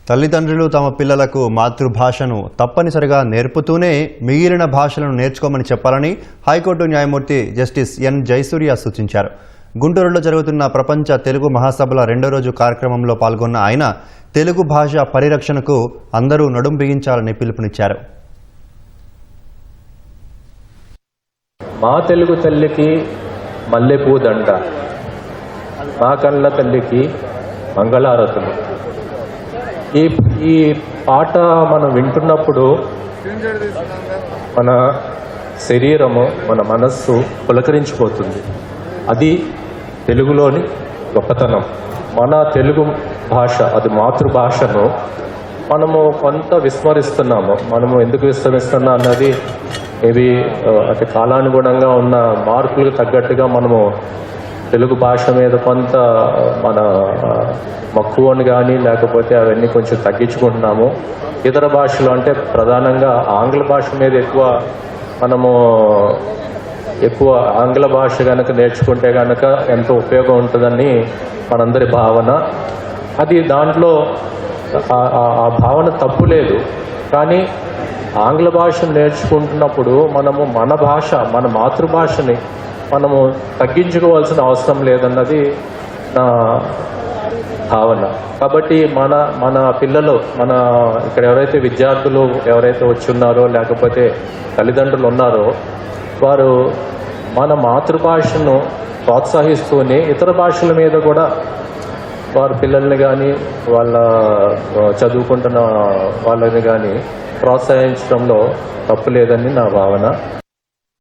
తల్లిదండ్రులు తమ పిల్లలకు మాతృభాషను తప్పనిసరిగా నేర్పుతూనే మిగిలిన భాషలను నేర్చుకోమని చెప్పాలని హైకోర్టు న్యాయమూర్తి జస్టిస్ ఎన్ జయసూర్య సూచించారు. గుంటూరులో జరుగుతున్న ప్రపంచ తెలుగు మహాసభల రెండో రోజు కార్యక్రమంలో పాల్గొన్న ఆయన తెలుగు భాష పరిరక్షణకు అందరూ నడుం బిగించాలని పిలుపునిచ్చారు. మా తెలుగు తల్లికి మల్లెపూ దండ, మా కళ్ళ తల్లికి మంగళారతులు. ఈ పాట మనం వింటున్నప్పుడు మన శరీరము, మన మనస్సు పులకరించిపోతుంది. అది తెలుగులోని గొప్పతనం. మన తెలుగు భాష, అది మాతృభాషను మనము కొంత విస్మరిస్తున్నాము. మనము ఎందుకు విస్మరిస్తున్నాం అన్నది మేబీ అది కాలానుగుణంగా ఉన్న మార్పులకు తగ్గట్టుగా మనము తెలుగు భాష మీద కొంత మన మక్కువను కానీ లేకపోతే అవన్నీ కొంచెం తగ్గించుకుంటున్నాము. ఇతర భాషలు అంటే ప్రధానంగా ఆంగ్ల భాష మీద ఎక్కువ ఆంగ్ల భాష కనుక నేర్చుకుంటే కనుక ఎంతో ఉపయోగం ఉంటుందని మనందరి భావన. అది దాంట్లో ఆ భావన తప్పు లేదు. కానీ ఆంగ్ల భాషను నేర్చుకుంటున్నప్పుడు మనము మన భాష, మన మాతృభాషని మనము తగ్గించుకోవాల్సిన అవసరం లేదన్నది నా భావన. కాబట్టి మన పిల్లలు, ఇక్కడ ఎవరైతే విద్యార్థులు ఎవరైతే వచ్చి ఉన్నారో లేకపోతే తల్లిదండ్రులు ఉన్నారో వారు మన మాతృభాషను ప్రోత్సహిస్తూనే ఇతర భాషల మీద కూడా వారి పిల్లల్ని కానీ వాళ్ళ చదువుకుంటున్న వాళ్ళని కానీ ప్రోత్సహించడంలో తప్పు లేదని నా భావన.